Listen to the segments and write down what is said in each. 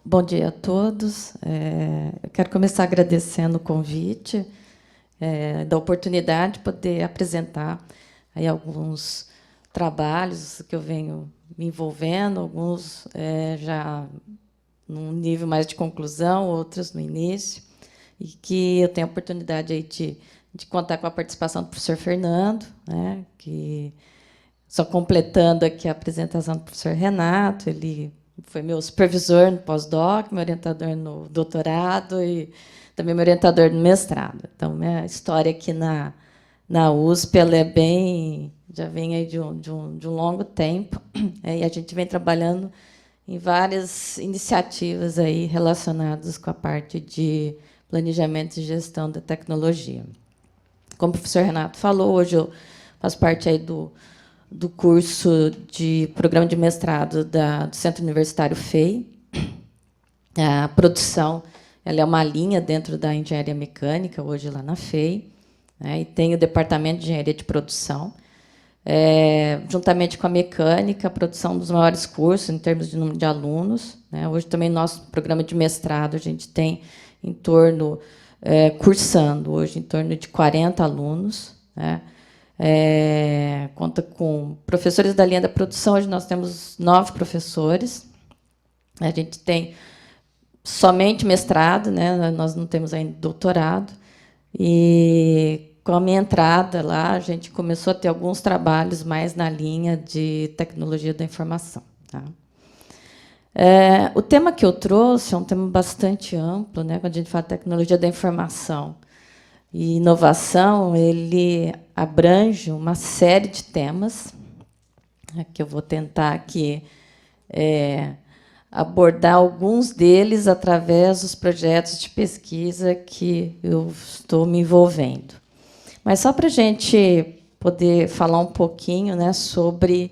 Bom dia a todos. Eu quero começar agradecendo o convite, da oportunidade de poder apresentar aí alguns trabalhos que eu venho me envolvendo, alguns já num nível mais de conclusão, outros no início, e que eu tenho a oportunidade aí de contar com a participação do professor Fernando, né, que, só completando aqui a apresentação do professor Renato, ele foi meu supervisor no pós-doc, meu orientador no doutorado e também meu orientador no mestrado. Então, minha história aqui na USP ela é bem, já vem aí de um longo tempo, e a gente vem trabalhando em várias iniciativas aí relacionadas com a parte de planejamento e gestão da tecnologia. Como o professor Renato falou, hoje eu faço parte aí do curso de programa de mestrado do Centro Universitário FEI. A produção ela é uma linha dentro da engenharia mecânica, hoje lá na FEI, né, e tem o departamento de engenharia de produção. Juntamente com a mecânica, a produção dos maiores cursos em termos de número de alunos, né. Hoje também nosso programa de mestrado a gente tem em torno, cursando hoje em torno de 40 alunos, né. Conta com professores da linha da produção. Hoje nós temos 9 professores. A gente tem somente mestrado, né? Nós não temos ainda doutorado. E com a minha entrada lá, a gente começou a ter alguns trabalhos mais na linha de tecnologia da informação. Tá? O tema que eu trouxe é um tema bastante amplo, né? Quando a gente fala de tecnologia da informação e inovação, ele abrange uma série de temas, né, que eu vou tentar aqui abordar alguns deles através dos projetos de pesquisa que eu estou me envolvendo. Mas só para a gente poder falar um pouquinho, né, sobre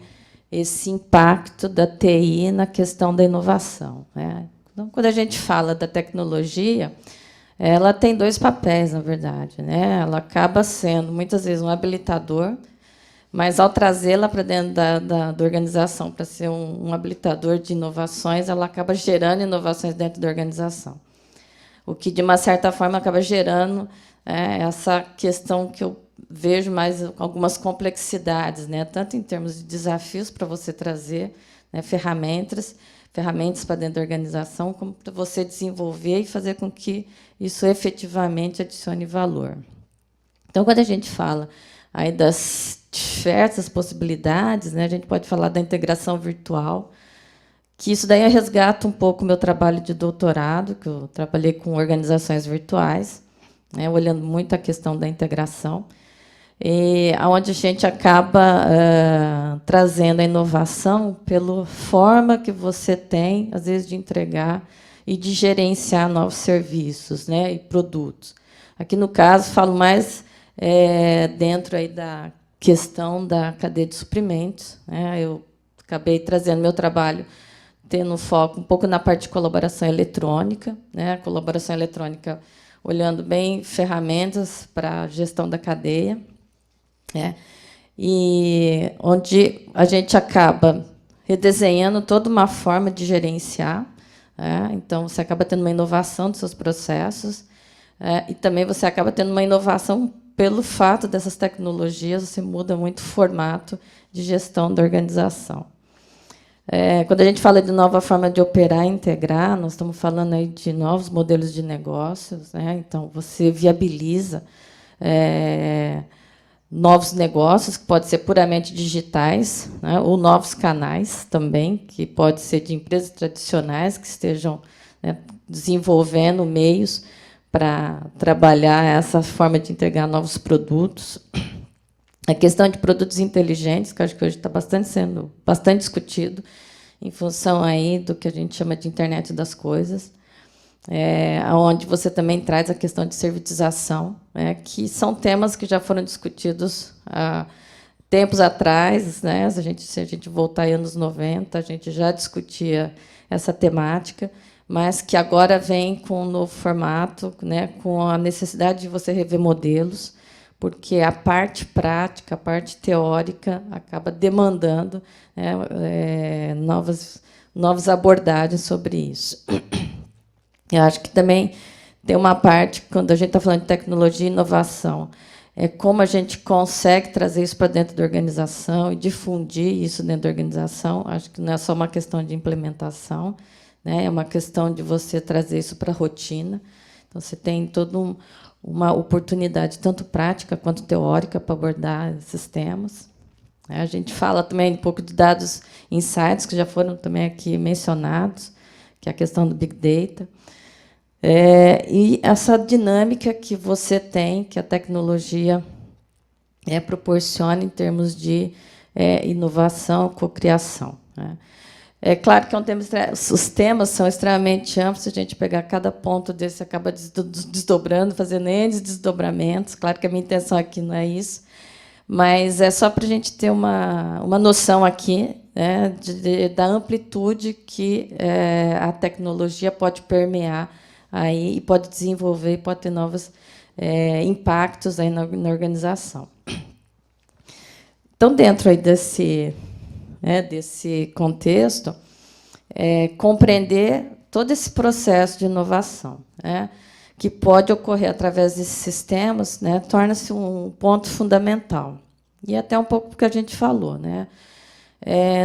esse impacto da TI na questão da inovação, né? Então, quando a gente fala da tecnologia, ela tem 2 papéis, na verdade, né? Ela acaba sendo, muitas vezes, um habilitador, mas, ao trazê-la para dentro da organização para ser um habilitador de inovações, ela acaba gerando inovações dentro da organização. O que, de uma certa forma, acaba gerando essa questão que eu vejo mais algumas complexidades, né? Tanto em termos de desafios para você trazer, né, ferramentas para dentro da organização, como para você desenvolver e fazer com que isso efetivamente adicione valor. Então, quando a gente fala aí das diversas possibilidades, né, a gente pode falar da integração virtual, que isso daí resgata um pouco o meu trabalho de doutorado, que eu trabalhei com organizações virtuais, né, olhando muito a questão da integração, e onde a gente acaba trazendo a inovação pela forma que você tem, às vezes, de entregar e de gerenciar novos serviços, né, e produtos. Aqui, no caso, falo mais dentro aí da questão da cadeia de suprimentos, né. Eu acabei trazendo meu trabalho, tendo foco um pouco na parte de colaboração eletrônica, né, colaboração eletrônica, olhando bem ferramentas para a gestão da cadeia, né, e onde a gente acaba redesenhando toda uma forma de gerenciar, né. Então, você acaba tendo uma inovação dos seus processos, e também você acaba tendo uma inovação pelo fato dessas tecnologias, você muda muito o formato de gestão da organização. Quando a gente fala de nova forma de operar e integrar, nós estamos falando aí de novos modelos de negócios, né? Então, você viabiliza novos negócios, que podem ser puramente digitais, né? Ou novos canais também, que pode ser de empresas tradicionais que estejam, né, desenvolvendo meios para trabalhar essa forma de entregar novos produtos. A questão de produtos inteligentes, que eu acho que hoje está sendo bastante discutido, em função aí do que a gente chama de internet das coisas, onde você também traz a questão de servitização, né, que são temas que já foram discutidos há tempos atrás, né? Se a gente voltar em anos 90, a gente já discutia essa temática, mas que agora vem com um novo formato, né, com a necessidade de você rever modelos, porque a parte prática, a parte teórica, acaba demandando, novas novas abordagens sobre isso. Eu acho que também tem uma parte, quando a gente está falando de tecnologia e inovação, é como a gente consegue trazer isso para dentro da organização e difundir isso dentro da organização. Acho que não é só uma questão de implementação, né? É uma questão de você trazer isso para a rotina. Então, você tem toda uma oportunidade, tanto prática quanto teórica, para abordar esses temas. A gente fala também um pouco de dados insights, que já foram também aqui mencionados, que é a questão do Big Data. E essa dinâmica que você tem, que a tecnologia proporciona em termos de inovação, cocriação, né? É claro que os temas são extremamente amplos. Se a gente pegar cada ponto desse, acaba desdobrando, fazendo N desdobramentos. Claro que a minha intenção aqui não é isso, mas é só para a gente ter uma noção aqui, né, da amplitude que a tecnologia pode permear aí, e pode desenvolver, pode ter novos impactos aí na organização. Então, dentro aí desse contexto, compreender todo esse processo de inovação, né, que pode ocorrer através desses sistemas, né, torna-se um ponto fundamental. E até um pouco do que a gente falou, né?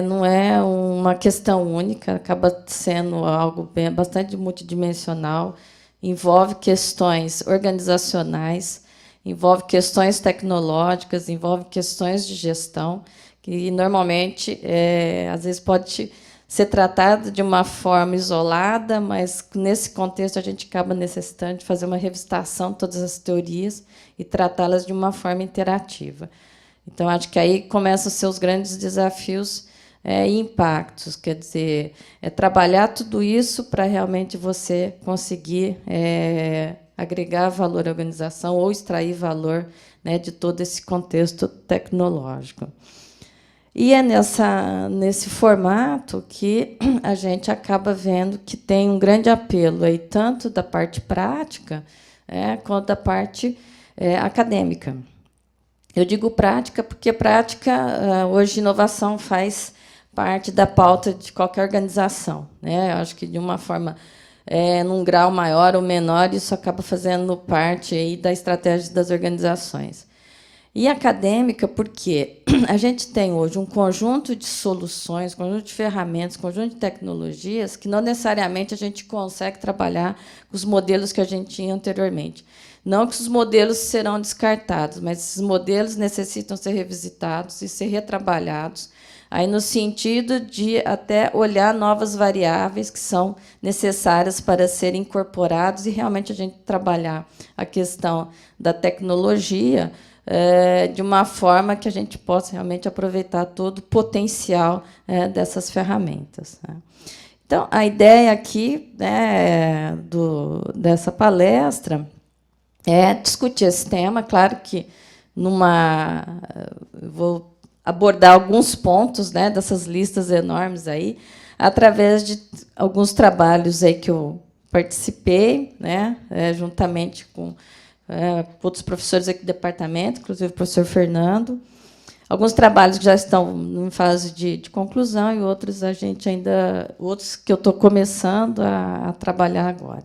Não é uma questão única, acaba sendo algo bastante multidimensional, envolve questões organizacionais, envolve questões tecnológicas, envolve questões de gestão, que normalmente, às vezes, pode ser tratado de uma forma isolada, mas, nesse contexto, a gente acaba necessitando de fazer uma revistação de todas as teorias e tratá-las de uma forma interativa. Então, acho que aí começam a ser os grandes desafios e impactos. Quer dizer, trabalhar tudo isso para realmente você conseguir agregar valor à organização ou extrair valor, né, de todo esse contexto tecnológico. E é nesse formato que a gente acaba vendo que tem um grande apelo aí, tanto da parte prática quanto da parte acadêmica. Eu digo prática porque prática, hoje, inovação faz parte da pauta de qualquer organização, né? Eu acho que, de uma forma, num grau maior ou menor, isso acaba fazendo parte aí da estratégia das organizações. E acadêmica, porque a gente tem hoje um conjunto de soluções, conjunto de ferramentas, conjunto de tecnologias que não necessariamente a gente consegue trabalhar com os modelos que a gente tinha anteriormente. Não que os modelos serão descartados, mas esses modelos necessitam ser revisitados e ser retrabalhados, aí no sentido de até olhar novas variáveis que são necessárias para serem incorporados e realmente a gente trabalhar a questão da tecnologia de uma forma que a gente possa realmente aproveitar todo o potencial dessas ferramentas, né? Então, a ideia aqui, né, dessa palestra é discutir esse tema. Claro que vou abordar alguns pontos, né, dessas listas enormes aí, através de alguns trabalhos aí que eu participei, né, juntamente com outros professores aqui do departamento, inclusive o professor Fernando. Alguns trabalhos que já estão em fase de conclusão e outros outros que eu estou começando a trabalhar agora.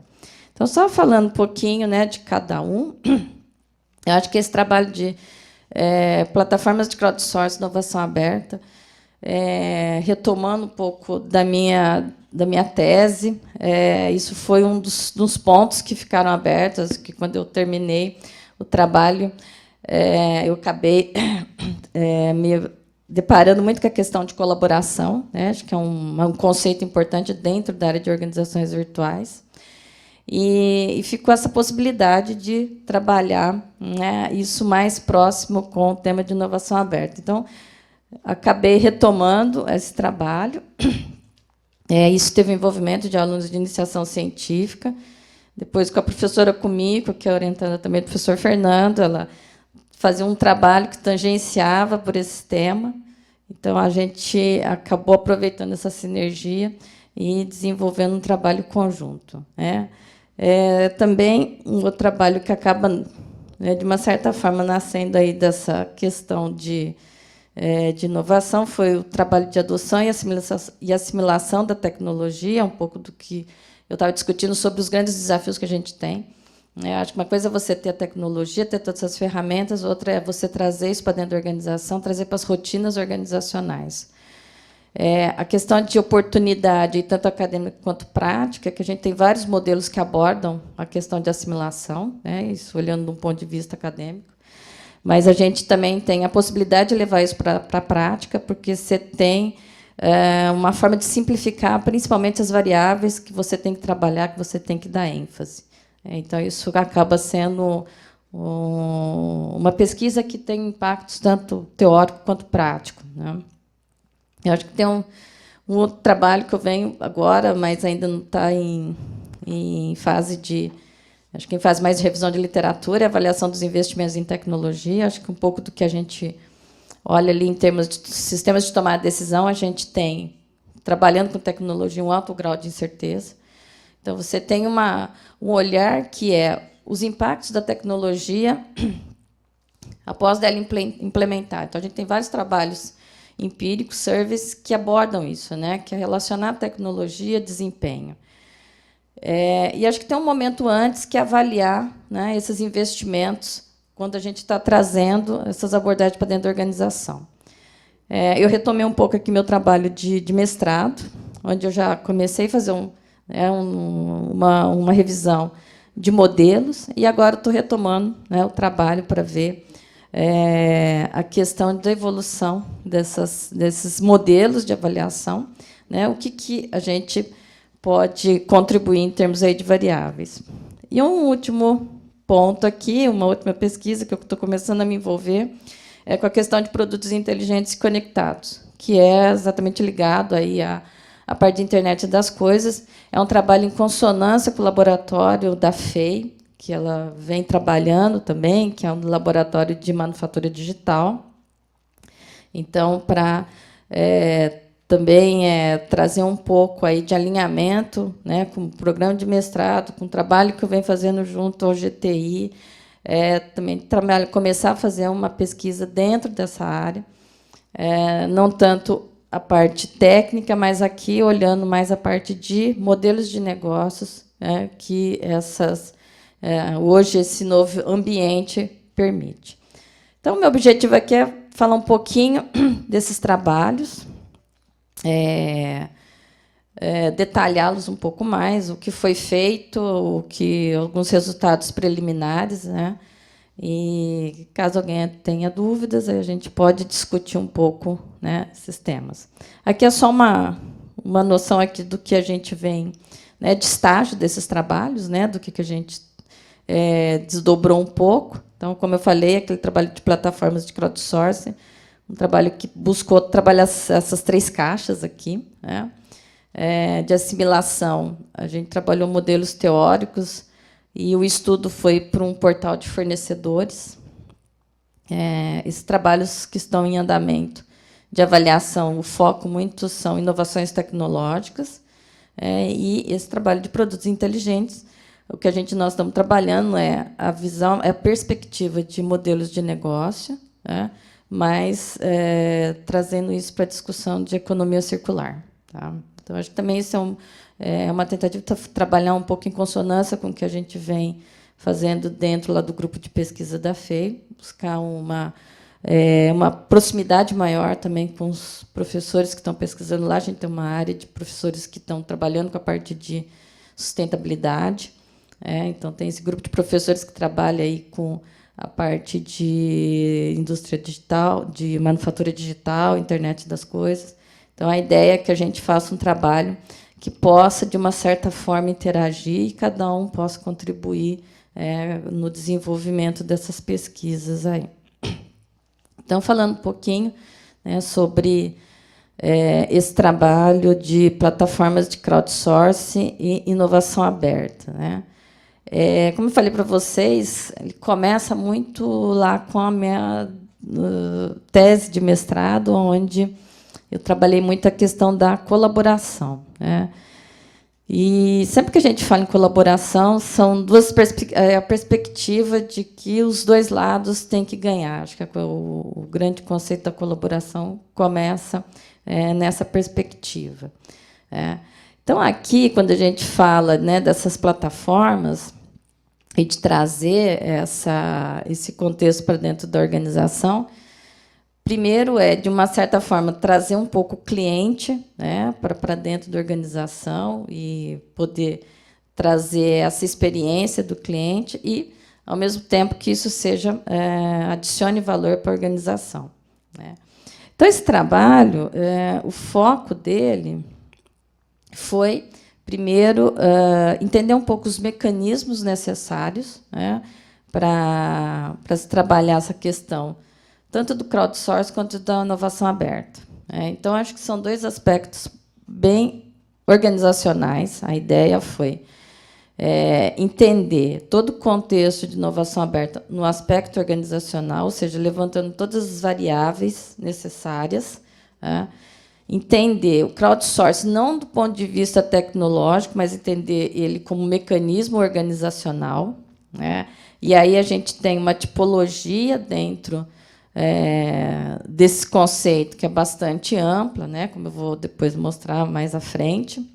Então, só falando um pouquinho, né, de cada um, eu acho que esse trabalho de plataformas de crowdsourcing, inovação aberta, retomando um pouco da minha tese, isso foi um dos pontos que ficaram abertos, que, quando eu terminei o trabalho, eu acabei me deparando muito com a questão de colaboração, né? Acho que é um conceito importante dentro da área de organizações virtuais. E ficou essa possibilidade de trabalhar, né, isso mais próximo com o tema de inovação aberta. Então, acabei retomando esse trabalho. Isso teve envolvimento de alunos de iniciação científica, depois com a professora Kumiko, que é orientada também do professor Fernando. Ela fazia um trabalho que tangenciava por esse tema. Então, a gente acabou aproveitando essa sinergia e desenvolvendo um trabalho conjunto, né? Também um outro trabalho que acaba, né, de uma certa forma, nascendo aí dessa questão de de inovação foi o trabalho de adoção e assimilação da tecnologia, um pouco do que eu estava discutindo sobre os grandes desafios que a gente tem. Acho que uma coisa é você ter a tecnologia, ter todas essas ferramentas, outra é você trazer isso para dentro da organização, trazer para as rotinas organizacionais. A questão de oportunidade, tanto acadêmica quanto prática, que a gente tem vários modelos que abordam a questão de assimilação, isso olhando de um ponto de vista acadêmico. Mas a gente também tem a possibilidade de levar isso para a prática, porque você tem uma forma de simplificar, principalmente as variáveis que você tem que trabalhar, que você tem que dar ênfase. Então, isso acaba sendo uma pesquisa que tem impactos tanto teórico quanto prático. Eu acho que tem um outro trabalho que eu venho agora, mas ainda não está em fase de... Acho que em fase mais de revisão de literatura e avaliação dos investimentos em tecnologia. Acho que um pouco do que a gente olha ali em termos de sistemas de tomada de decisão, a gente tem, trabalhando com tecnologia, um alto grau de incerteza. Então, você tem um olhar que é os impactos da tecnologia após dela implementar. Então, a gente tem vários trabalhos empíricos, surveys, que abordam isso, que é relacionar a tecnologia e desempenho. E acho que tem um momento antes que é avaliar esses investimentos quando a gente está trazendo essas abordagens para dentro da organização. Eu retomei um pouco aqui meu trabalho de mestrado, onde eu já comecei a fazer uma revisão de modelos, e agora estou retomando o trabalho para ver a questão da evolução desses modelos de avaliação, o que a gente pode contribuir em termos aí de variáveis. E um último ponto aqui, uma última pesquisa que eu estou começando a me envolver, é com a questão de produtos inteligentes e conectados, que é exatamente ligado aí à parte de internet das coisas. É um trabalho em consonância com o laboratório da FEI, que ela vem trabalhando também, que é um laboratório de manufatura digital. Então, para também trazer um pouco aí de alinhamento, com o programa de mestrado, com o trabalho que eu venho fazendo junto ao GTI, também começar a fazer uma pesquisa dentro dessa área, não tanto a parte técnica, mas aqui olhando mais a parte de modelos de negócios, que hoje esse novo ambiente permite. Então, meu objetivo aqui é falar um pouquinho desses trabalhos, detalhá-los um pouco mais, o que foi feito, alguns resultados preliminares, e, caso alguém tenha dúvidas, a gente pode discutir um pouco esses temas. Aqui é só uma noção aqui do que a gente vem, de estágio desses trabalhos, do que a gente desdobrou um pouco. Então, como eu falei, aquele trabalho de plataformas de crowdsourcing, um trabalho que buscou trabalhar essas 3 caixas aqui, de assimilação. A gente trabalhou modelos teóricos, e o estudo foi para um portal de fornecedores. Esses trabalhos que estão em andamento de avaliação, o foco muito são inovações tecnológicas, e esse trabalho de produtos inteligentes, o que nós estamos trabalhando é a visão, a perspectiva de modelos de negócio, mas trazendo isso para a discussão de economia circular. Tá? Então, acho que também isso é uma tentativa de trabalhar um pouco em consonância com o que a gente vem fazendo dentro lá do grupo de pesquisa da FEI, buscar uma proximidade maior também com os professores que estão pesquisando lá. A gente tem uma área de professores que estão trabalhando com a parte de sustentabilidade. Então, tem esse grupo de professores que trabalha aí com a parte de indústria digital, de manufatura digital, internet das coisas. Então, a ideia é que a gente faça um trabalho que possa, de uma certa forma, interagir e cada um possa contribuir no desenvolvimento dessas pesquisas aí. Então, falando um pouquinho sobre esse trabalho de plataformas de crowdsourcing e inovação aberta. Como eu falei para vocês, ele começa muito lá com a minha tese de mestrado, onde eu trabalhei muito a questão da colaboração. E sempre que a gente fala em colaboração, são a perspectiva de que os dois lados têm que ganhar. Acho que o grande conceito da colaboração começa nessa perspectiva. Então, aqui, quando a gente fala, né, dessas plataformas e de trazer esse contexto para dentro da organização, primeiro de uma certa forma, trazer um pouco o cliente, né, para dentro da organização e poder trazer essa experiência do cliente e, ao mesmo tempo, que isso adicione valor para a organização, né. Então, esse trabalho, o foco dele foi, primeiro, entender um pouco os mecanismos necessários, né, para se trabalhar essa questão tanto do crowdsourcing quanto da inovação aberta. Então, acho que são dois aspectos bem organizacionais. A ideia foi entender todo o contexto de inovação aberta no aspecto organizacional, ou seja, levantando todas as variáveis necessárias, entender o crowdsourcing não do ponto de vista tecnológico, mas entender ele como mecanismo organizacional, né? E aí a gente tem uma tipologia dentro desse conceito, que é bastante ampla, né, como eu vou depois mostrar mais à frente.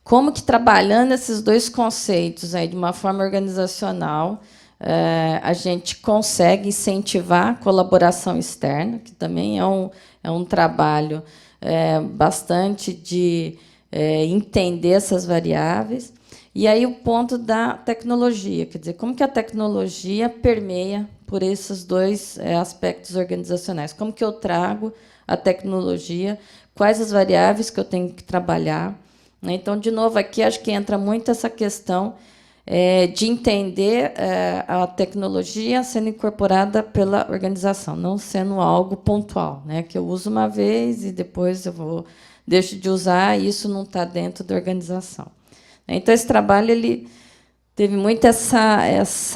Como que, trabalhando esses dois conceitos aí de uma forma organizacional, a gente consegue incentivar a colaboração externa, que também é um trabalho bastante de entender essas variáveis. E aí o ponto da tecnologia, quer dizer, como que a tecnologia permeia por esses dois aspectos organizacionais. Como que eu trago a tecnologia, quais as variáveis que eu tenho que trabalhar, né? Então, de novo, aqui acho que entra muito essa questão de entender a tecnologia sendo incorporada pela organização, não sendo algo pontual, né, que eu uso uma vez e depois eu deixo de usar, e isso não está dentro da organização. Então, esse trabalho ele teve muito esse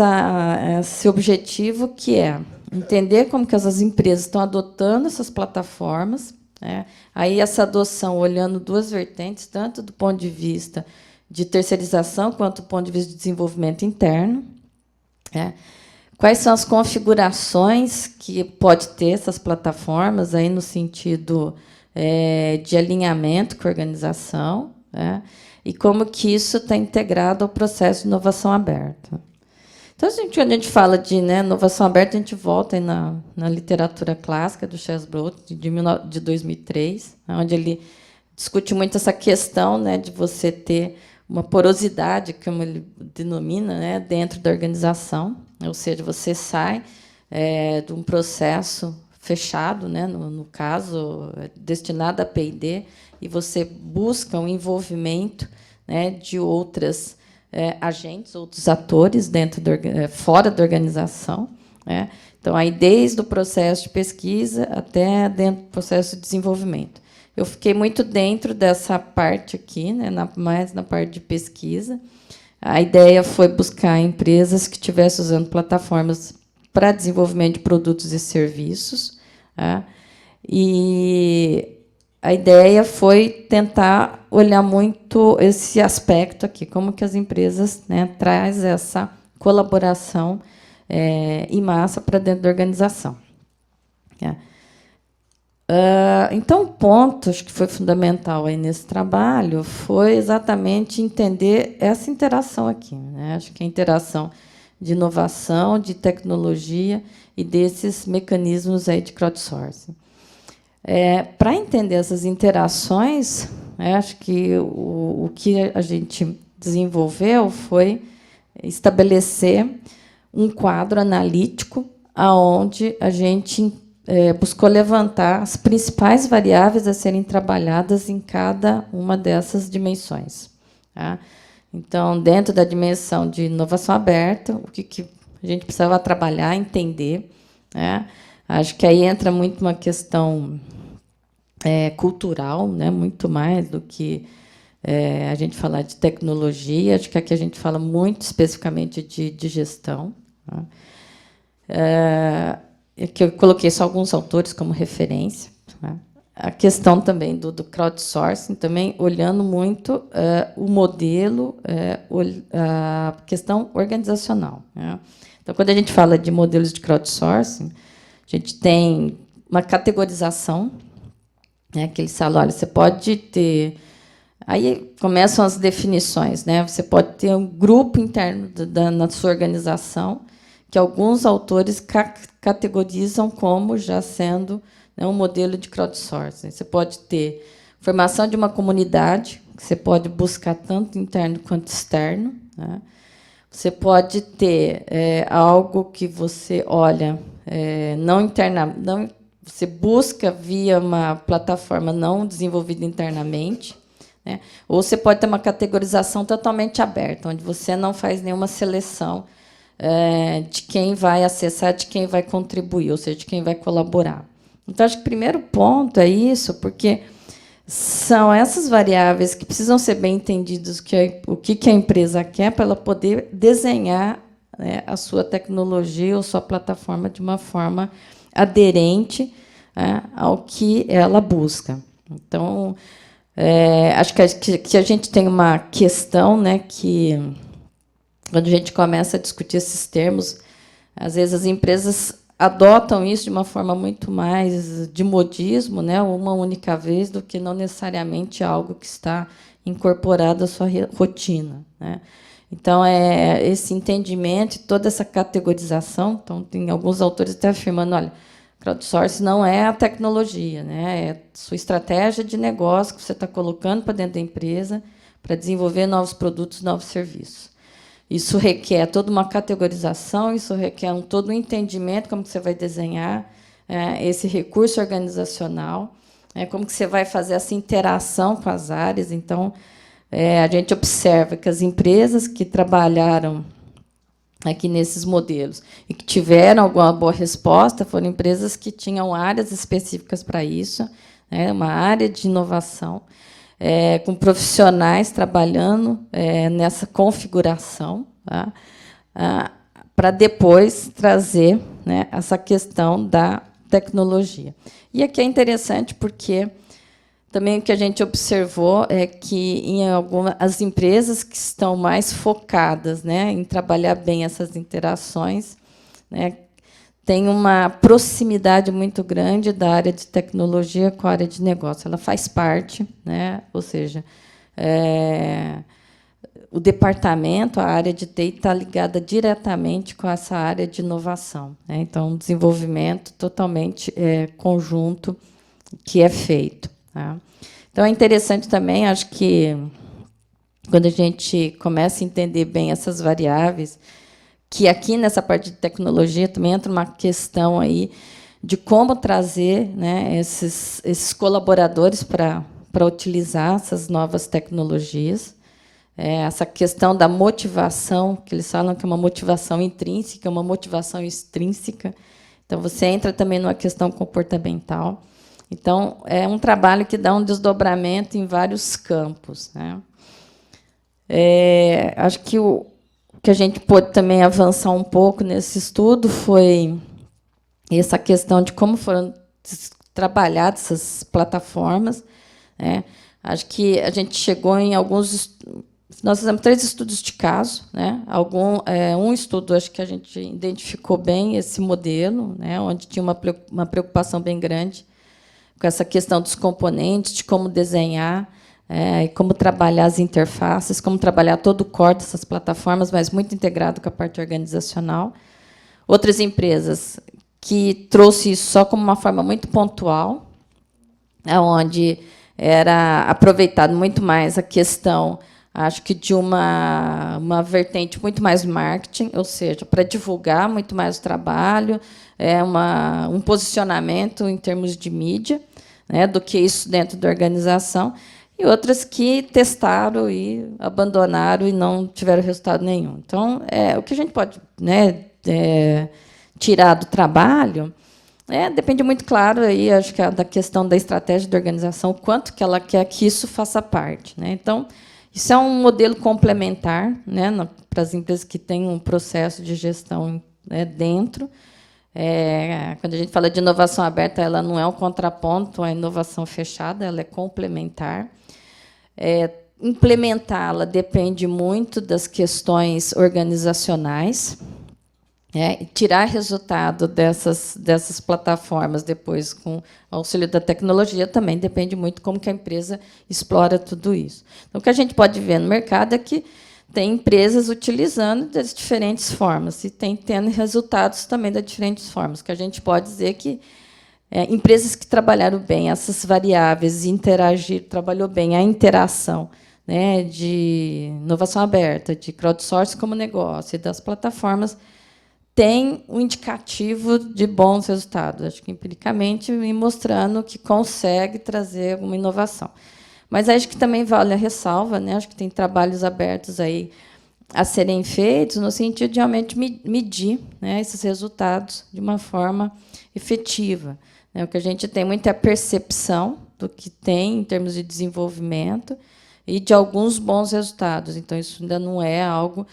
objetivo, que é entender como que as empresas estão adotando essas plataformas, né? Aí, essa adoção, olhando duas vertentes, tanto do ponto de vista de terceirização quanto do ponto de vista de desenvolvimento interno, né? Quais são as configurações que pode ter essas plataformas aí no sentido de alinhamento com a organização, né? E como que isso está integrado ao processo de inovação aberta. Então, quando a gente fala de inovação aberta, a gente volta aí na literatura clássica do Chesbrough, de 2003, onde ele discute muito essa questão, né, de você ter uma porosidade, como ele denomina, né, dentro da organização, ou seja, você sai de um processo fechado, né, no caso, destinado a P&D, e você busca um envolvimento, né, de outras agentes, outros atores fora da organização, né? Então, aí, desde o processo de pesquisa até dentro do processo de desenvolvimento. Eu fiquei muito dentro dessa parte aqui, né, mais na parte de pesquisa. A ideia foi buscar empresas que estivessem usando plataformas para desenvolvimento de produtos e serviços, tá? E a ideia foi tentar olhar muito esse aspecto aqui, como que as empresas, né, trazem essa colaboração em massa para dentro da organização. Então, o ponto, acho que foi fundamental aí nesse trabalho, foi exatamente entender essa interação aqui, né? Acho que a interação de inovação, de tecnologia e desses mecanismos aí de crowdsourcing. Para entender essas interações, acho que o que a gente desenvolveu foi estabelecer um quadro analítico onde a gente buscou levantar as principais variáveis a serem trabalhadas em cada uma dessas dimensões, tá? Então, dentro da dimensão de inovação aberta, o que a gente precisava trabalhar, entender, né? Acho que aí entra muito uma questão cultural, né? Muito mais do que a gente falar de tecnologia. Acho que aqui a gente fala muito especificamente de gestão, tá? Que eu coloquei só alguns autores como referência, tá? a questão também do crowdsourcing, também olhando muito o modelo, a questão organizacional, né? Então, quando a gente fala de modelos de crowdsourcing, a gente tem uma categorização, né, que eles falam, olha, você pode ter... Aí começam as definições, né? Você pode ter um grupo interno na sua organização, que alguns autores categorizam como já sendo, né, um modelo de crowdsourcing. Você pode ter formação de uma comunidade, que você pode buscar tanto interno quanto externo, né? Você pode ter algo que você olha não interna, não, você busca via uma plataforma não desenvolvida internamente, né? Ou você pode ter uma categorização totalmente aberta, onde você não faz nenhuma seleção de quem vai acessar, de quem vai contribuir, ou seja, de quem vai colaborar. Então, acho que o primeiro ponto é isso, porque são essas variáveis que precisam ser bem entendidas, o que a empresa quer, para ela poder desenhar, né, a sua tecnologia ou sua plataforma de uma forma aderente, né, ao que ela busca. Então, acho que a gente tem uma questão, né, que, quando a gente começa a discutir esses termos, às vezes as empresas adotam isso de uma forma muito mais de modismo, né, uma única vez, do que não necessariamente algo que está incorporado à sua rotina, né? Então, esse entendimento e toda essa categorização. Então, tem alguns autores até afirmando, olha, crowdsourcing não é a tecnologia, né, é sua estratégia de negócio que você está colocando para dentro da empresa para desenvolver novos produtos, novos serviços. Isso requer toda uma categorização, isso requer todo um entendimento como que você vai desenhar esse recurso organizacional, como que você vai fazer essa interação com as áreas. Então, a gente observa que as empresas que trabalharam aqui nesses modelos e que tiveram alguma boa resposta foram empresas que tinham áreas específicas para isso, né, uma área de inovação, com profissionais trabalhando nessa configuração, tá, para depois trazer, né, essa questão da tecnologia. E aqui é interessante porque também o que a gente observou é que em as empresas que estão mais focadas, né, em trabalhar bem essas interações, né, tem uma proximidade muito grande da área de tecnologia com a área de negócio. Ela faz parte, né? Ou seja, o departamento, a área de TI, está ligada diretamente com essa área de inovação, né? Então, um desenvolvimento totalmente conjunto que é feito, tá? Então, é interessante também, acho que, quando a gente começa a entender bem essas variáveis, que aqui nessa parte de tecnologia também entra uma questão aí de como trazer, né, esses colaboradores para utilizar essas novas tecnologias. Essa questão da motivação, que eles falam que é uma motivação intrínseca, uma motivação extrínseca. Então, você entra também numa questão comportamental. Então, é um trabalho que dá um desdobramento em vários campos, né? Acho que que a gente pôde também avançar um pouco nesse estudo foi essa questão de como foram trabalhadas essas plataformas, né? Acho que a gente chegou em alguns... Nós fizemos 3 estudos de caso, né? Um estudo, acho que a gente identificou bem esse modelo, né? Onde tinha uma preocupação bem grande com essa questão dos componentes, de como desenhar, como trabalhar as interfaces, como trabalhar todo o core dessas plataformas, mas muito integrado com a parte organizacional. Outras empresas que trouxe isso só como uma forma muito pontual, onde era aproveitado muito mais a questão, acho que de uma vertente muito mais marketing, ou seja, para divulgar muito mais o trabalho, um posicionamento em termos de mídia, né, do que isso dentro da organização, e outras que testaram e abandonaram e não tiveram resultado nenhum. Então, o que a gente pode, né, tirar do trabalho depende muito, claro, aí, acho que da questão da estratégia da organização, o quanto que ela quer que isso faça parte, né? Então, isso é um modelo complementar, né, para as empresas que têm um processo de gestão, né, dentro. Quando a gente fala de inovação aberta, ela não é um contraponto à inovação fechada, ela é complementar. Implementá-la depende muito das questões organizacionais. E tirar resultado dessas plataformas depois com auxílio da tecnologia também depende muito como que a empresa explora tudo isso. Então, o que a gente pode ver no mercado é que tem empresas utilizando das diferentes formas e tem tendo resultados também das diferentes formas. Que a gente pode dizer que empresas que trabalharam bem essas variáveis, interagir, trabalhou bem a interação, né, de inovação aberta, de crowdsourcing como negócio e das plataformas, tem um indicativo de bons resultados, acho que empiricamente me mostrando que consegue trazer alguma inovação. Mas acho que também vale a ressalva, né? Acho que tem trabalhos abertos aí a serem feitos no sentido de realmente medir, né, esses resultados de uma forma efetiva. Né? O que a gente tem muito é a percepção do que tem em termos de desenvolvimento e de alguns bons resultados. Então, isso ainda não é algo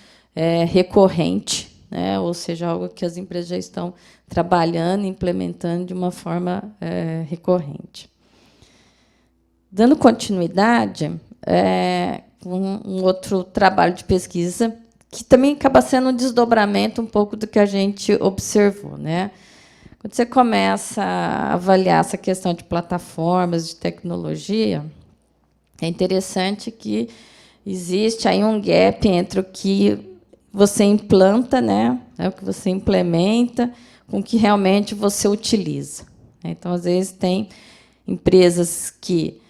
recorrente, né? Ou seja, algo que as empresas já estão trabalhando, implementando de uma forma recorrente. Dando continuidade, um outro trabalho de pesquisa, que também acaba sendo um desdobramento um pouco do que a gente observou. Né? Quando você começa a avaliar essa questão de plataformas, de tecnologia, é interessante que existe aí um gap entre o que você implanta, né, o que você implementa, com o que realmente você utiliza. Então, às vezes, tem empresas que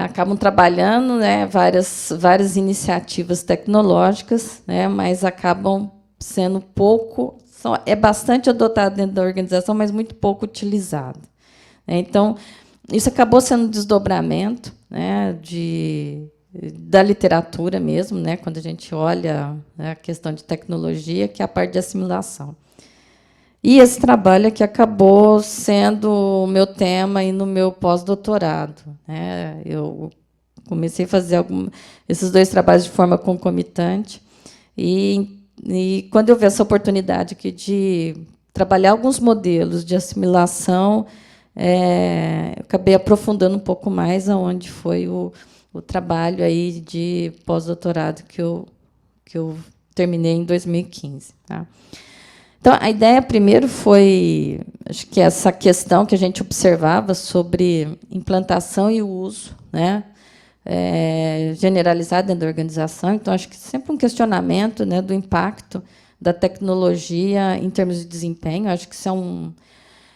acabam trabalhando, né, várias iniciativas tecnológicas, né, mas acabam sendo pouco, bastante adotado dentro da organização, mas muito pouco utilizado. Então, isso acabou sendo um desdobramento, né, da literatura mesmo, né, quando a gente olha, né, a questão de tecnologia, que é a parte de assimilação. E esse trabalho aqui acabou sendo o meu tema aí no meu pós-doutorado. Né? Eu comecei a fazer esses dois trabalhos de forma concomitante, e quando eu vi essa oportunidade aqui de trabalhar alguns modelos de assimilação, eu acabei aprofundando um pouco mais aonde foi o trabalho aí de pós-doutorado que eu terminei em 2015. Tá? Então, a ideia, primeiro, foi, acho que essa questão que a gente observava sobre implantação e o uso, né, generalizado dentro da organização. Então, acho que sempre um questionamento, né, do impacto da tecnologia em termos de desempenho. Acho que isso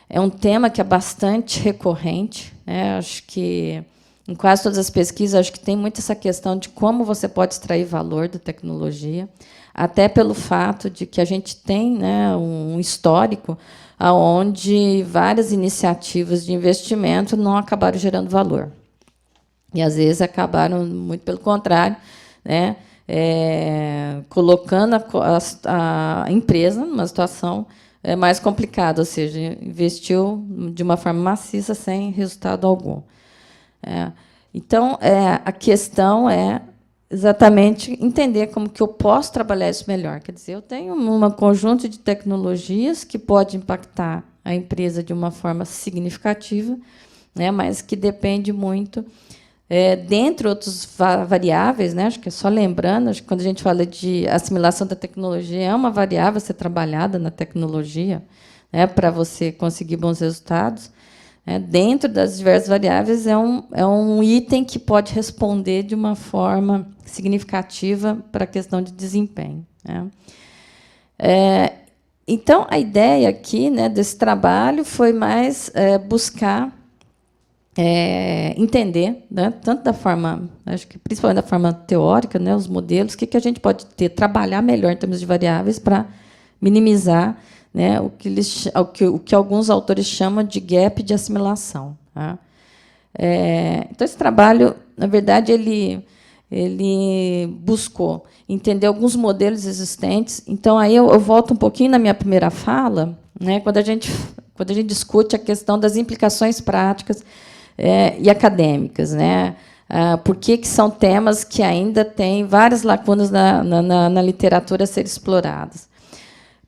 é um tema que é bastante recorrente. Né, acho que em quase todas as pesquisas, acho que tem muito essa questão de como você pode extrair valor da tecnologia, até pelo fato de que a gente tem, né, um histórico onde várias iniciativas de investimento não acabaram gerando valor. E, às vezes, acabaram, muito pelo contrário, né, colocando a empresa numa situação mais complicada, ou seja, investiu de uma forma maciça sem resultado algum. Então, a questão é exatamente entender como que eu posso trabalhar isso melhor. Quer dizer, eu tenho um conjunto de tecnologias que pode impactar a empresa de uma forma significativa, né, mas que depende muito, dentre outras variáveis, né, acho que é só lembrando, acho que quando a gente fala de assimilação da tecnologia, é uma variável a ser trabalhada na tecnologia, né, para você conseguir bons resultados. Dentro das diversas variáveis, é um item que pode responder de uma forma significativa para a questão de desempenho. Né? Então, a ideia aqui, né, desse trabalho foi mais buscar entender, né, tanto da forma, acho que principalmente da forma teórica, né, os modelos, o que a gente pode trabalhar melhor em termos de variáveis para minimizar, né, o que alguns autores chamam de gap de assimilação. Tá? Então, esse trabalho, na verdade, ele buscou entender alguns modelos existentes. Então, aí eu volto um pouquinho na minha primeira fala, né, quando a gente discute a questão das implicações práticas e acadêmicas. Né? Por que são temas que ainda têm várias lacunas na literatura a serem exploradas?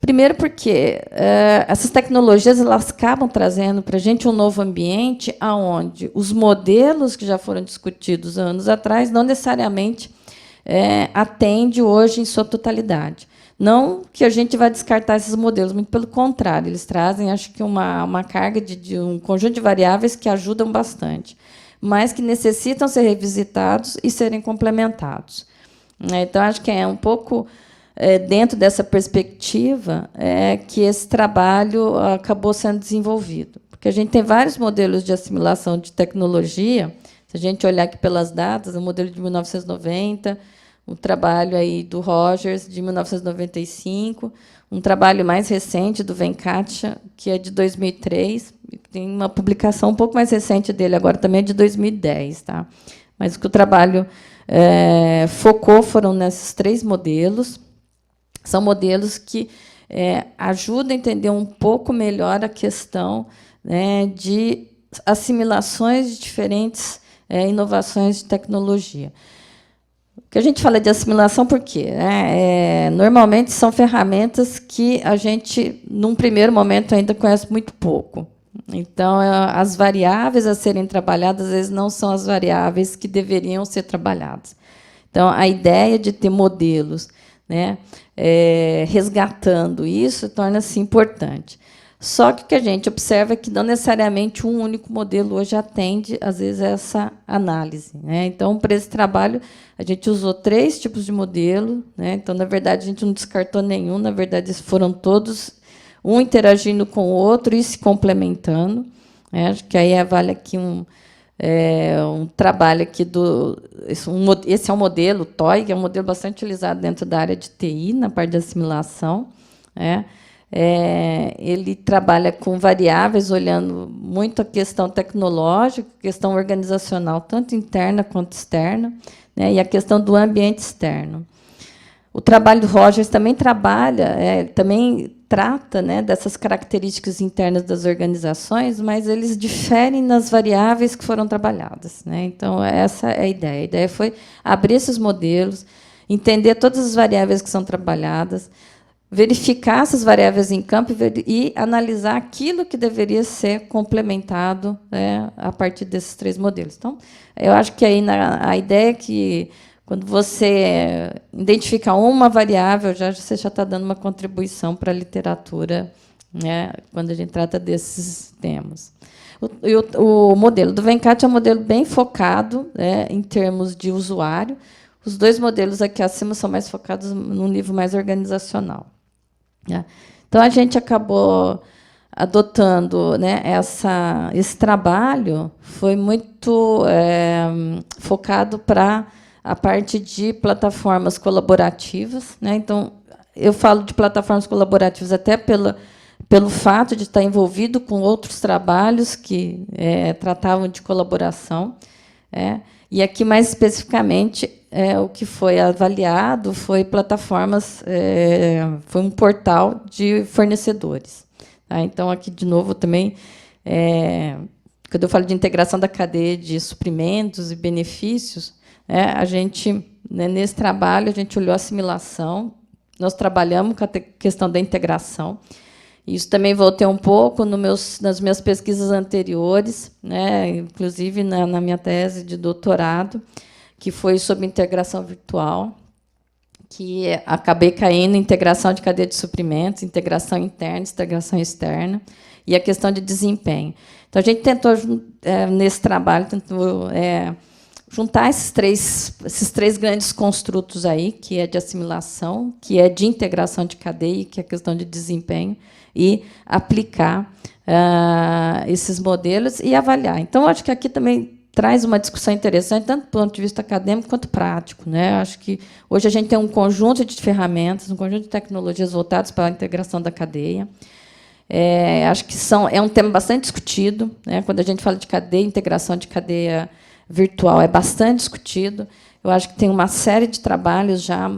Primeiro porque essas tecnologias elas acabam trazendo para a gente um novo ambiente onde os modelos que já foram discutidos anos atrás não necessariamente atendem hoje em sua totalidade. Não que a gente vai descartar esses modelos, muito pelo contrário, eles trazem, acho que, uma carga de um conjunto de variáveis que ajudam bastante, mas que necessitam ser revisitados e serem complementados. Então, acho que é um pouco dentro dessa perspectiva que esse trabalho acabou sendo desenvolvido. Porque a gente tem vários modelos de assimilação de tecnologia. Se a gente olhar aqui pelas datas, o modelo de 1990, o trabalho aí do Rogers, de 1995, um trabalho mais recente do Venkatia, que é de 2003, tem uma publicação um pouco mais recente dele, agora também é de 2010. Tá? Mas o que o trabalho focou foram nesses 3 modelos. São modelos que ajudam a entender um pouco melhor a questão de assimilações de diferentes inovações de tecnologia. O que a gente fala de assimilação, por quê? Normalmente são ferramentas que a gente, num primeiro momento, ainda conhece muito pouco. Então, as variáveis a serem trabalhadas, às vezes, não são as variáveis que deveriam ser trabalhadas. Então, a ideia de ter modelos resgatando isso torna-se importante. Só que o que a gente observa é que não necessariamente um único modelo hoje atende, às vezes, a essa análise. Então, para esse trabalho, a gente usou 3 tipos de modelo. Então, na verdade, a gente não descartou nenhum, na verdade, foram todos um interagindo com o outro e se complementando. Acho que aí vale aqui um trabalho aqui esse é um modelo TOI, que é um modelo bastante utilizado dentro da área de TI, na parte de assimilação. Ele trabalha com variáveis, olhando muito a questão tecnológica, questão organizacional, tanto interna quanto externa, e a questão do ambiente externo. O trabalho do Rogers também também trata dessas características internas das organizações, mas eles diferem nas variáveis que foram trabalhadas. Então, essa é a ideia. A ideia foi abrir esses modelos, entender todas as variáveis que são trabalhadas, verificar essas variáveis em campo e analisar aquilo que deveria ser complementado a partir desses 3 modelos. Então, eu acho que aí a ideia é que, quando você identifica uma variável, você já está dando uma contribuição para a literatura, quando a gente trata desses temas. O modelo do Venkatia é um modelo bem focado em termos de usuário. Os 2 modelos aqui acima são mais focados num nível mais organizacional. Então, a gente acabou adotando esse trabalho, foi muito focado para a parte de plataformas colaborativas. Então, eu falo de plataformas colaborativas até pelo fato de estar envolvido com outros trabalhos que tratavam de colaboração. E, aqui, mais especificamente, o que foi avaliado foi plataformas, foi um portal de fornecedores. Então, aqui, de novo, também, quando eu falo de integração da cadeia de suprimentos e benefícios, a gente, nesse trabalho, a gente olhou a assimilação, nós trabalhamos com a questão da integração. Isso também voltei um pouco nas minhas pesquisas anteriores, inclusive na minha tese de doutorado, que foi sobre integração virtual, que acabei caindo em integração de cadeia de suprimentos, integração interna, integração externa, e a questão de desempenho. Então, a gente tentou, nesse trabalho, juntar esses três grandes construtos aí, que é de assimilação, que é de integração de cadeia, que é a questão de desempenho, e aplicar esses modelos e avaliar. Então, acho que aqui também traz uma discussão interessante, tanto do ponto de vista acadêmico quanto prático. Acho que hoje a gente tem um conjunto de ferramentas, um conjunto de tecnologias voltadas para a integração da cadeia. Acho que é um tema bastante discutido. Quando a gente fala de cadeia, integração de cadeia virtual é bastante discutido. Eu acho que tem uma série de trabalhos já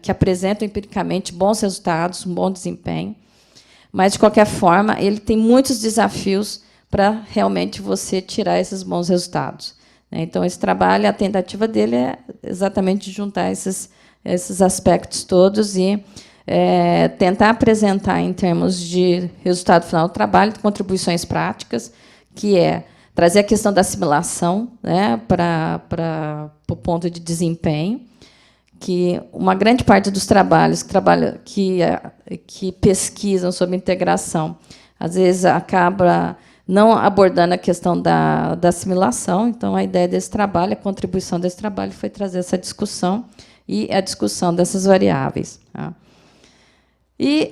que apresentam empiricamente bons resultados, um bom desempenho. Mas, de qualquer forma, ele tem muitos desafios para realmente você tirar esses bons resultados. Então, esse trabalho, a tentativa dele é exatamente juntar esses aspectos todos e tentar apresentar, em termos de resultado final do trabalho, contribuições práticas, que é trazer a questão da assimilação, né, para o ponto de desempenho, que uma grande parte dos trabalhos que pesquisam sobre integração, às vezes, acaba não abordando a questão da assimilação. Então, a ideia desse trabalho, a contribuição desse trabalho, foi trazer essa discussão e a discussão dessas variáveis. Tá? E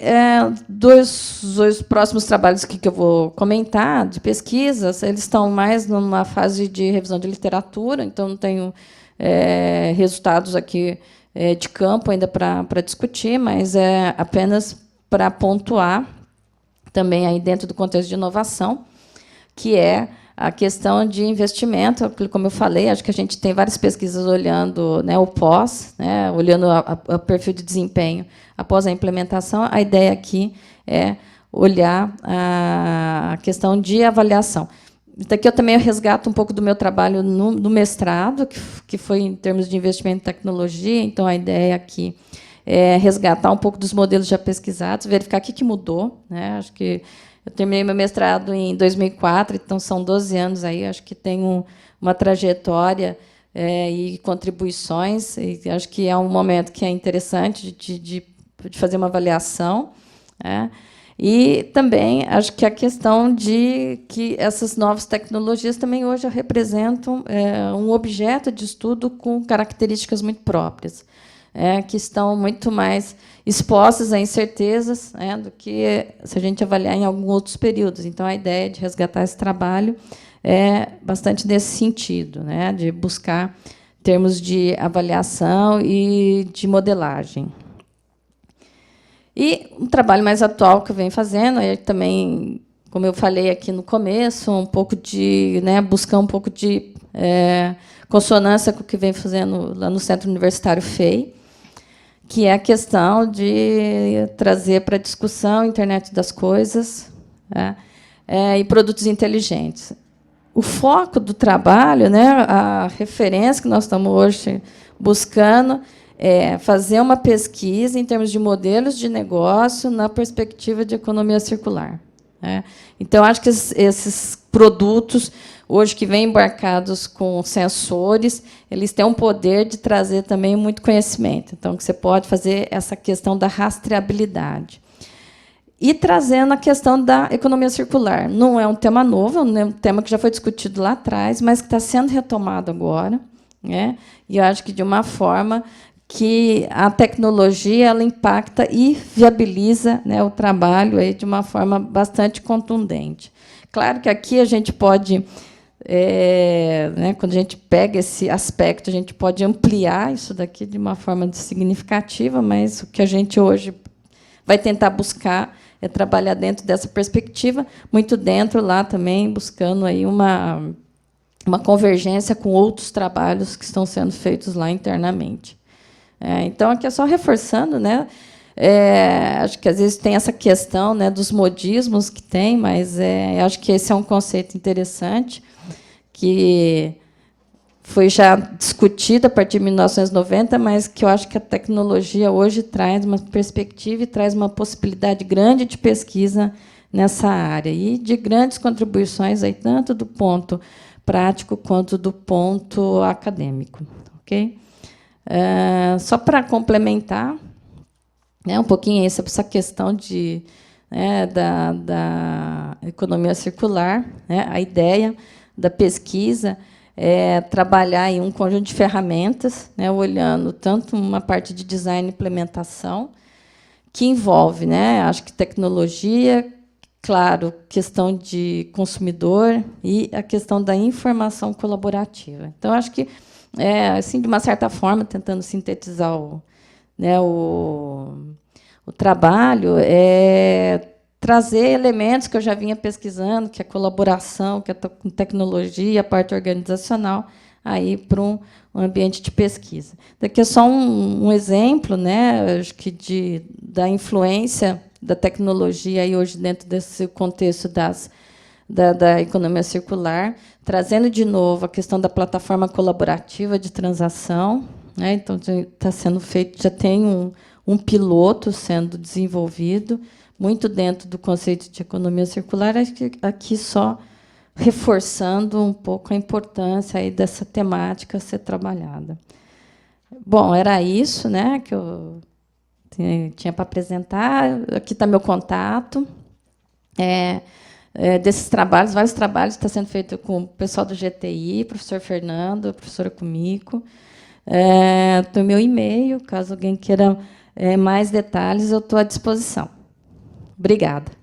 dois próximos trabalhos que eu vou comentar, de pesquisas, eles estão mais numa fase de revisão de literatura, então não tenho resultados aqui de campo ainda para discutir, mas é apenas para pontuar, também aí dentro do contexto de inovação, que é a questão de investimento. Como eu falei, acho que a gente tem várias pesquisas olhando, né, o pós, né, olhando o perfil de desempenho após a implementação. A ideia aqui é olhar a questão de avaliação. Daqui eu também resgato um pouco do meu trabalho no mestrado, que foi em termos de investimento em tecnologia. Então, a ideia aqui é resgatar um pouco dos modelos já pesquisados, verificar o que mudou, né? Acho que eu terminei meu mestrado em 2004, então são 12 anos aí. Acho que tenho uma trajetória e contribuições, e acho que é um momento que é interessante de fazer uma avaliação, né? E também acho que a questão de que essas novas tecnologias também hoje representam um objeto de estudo com características muito próprias, que estão muito mais expostas a incertezas, do que se a gente avaliar em alguns outros períodos. Então, a ideia de resgatar esse trabalho é bastante nesse sentido, de buscar termos de avaliação e de modelagem. E um trabalho mais atual que eu venho fazendo é também, como eu falei aqui no começo, um pouco de buscar um pouco de consonância com o que vem fazendo lá no Centro Universitário FEI, que é a questão de trazer para a discussão a internet das coisas, e produtos inteligentes. O foco do trabalho, a referência que nós estamos hoje buscando, fazer uma pesquisa em termos de modelos de negócio na perspectiva de economia circular. Então, acho que esses produtos, hoje, que vêm embarcados com sensores, eles têm um poder de trazer também muito conhecimento. Então, que você pode fazer essa questão da rastreabilidade. E trazendo a questão da economia circular. Não é um tema novo, é um tema que já foi discutido lá atrás, mas que está sendo retomado agora. E eu acho que de uma forma que a tecnologia ela impacta e viabiliza o trabalho aí de uma forma bastante contundente. Claro que aqui a gente pode, quando a gente pega esse aspecto, a gente pode ampliar isso daqui de uma forma significativa, mas o que a gente hoje vai tentar buscar é trabalhar dentro dessa perspectiva, muito dentro lá também, buscando aí uma convergência com outros trabalhos que estão sendo feitos lá internamente. Então, aqui é só reforçando, acho que às vezes tem essa questão dos modismos que tem, mas acho que esse é um conceito interessante, que foi já discutido a partir de 1990, mas que eu acho que a tecnologia hoje traz uma perspectiva e traz uma possibilidade grande de pesquisa nessa área, e de grandes contribuições, aí, tanto do ponto prático quanto do ponto acadêmico. Ok? Só para complementar um pouquinho sobre essa questão da economia circular, a ideia da pesquisa é trabalhar em um conjunto de ferramentas, olhando tanto uma parte de design e implementação, que envolve, acho que tecnologia, claro, questão de consumidor e a questão da informação colaborativa. Então, acho que assim, de uma certa forma, tentando sintetizar o trabalho, trazer elementos que eu já vinha pesquisando, que é a colaboração, que é a tecnologia, a parte organizacional, aí para um ambiente de pesquisa. Daqui é só um exemplo, acho que da influência da tecnologia aí hoje dentro desse contexto da economia circular, trazendo de novo a questão da plataforma colaborativa de transação. Então, está sendo feito, já tem um piloto sendo desenvolvido, muito dentro do conceito de economia circular, acho que aqui só reforçando um pouco a importância aí dessa temática ser trabalhada. Bom, era isso, né, que eu tinha para apresentar. Aqui está meu contato. Desses trabalhos, vários trabalhos que estão sendo feitos com o pessoal do GTI, professor Fernando, a professora Kumiko. Tem meu e-mail, caso alguém queira mais detalhes, eu estou à disposição. Obrigada.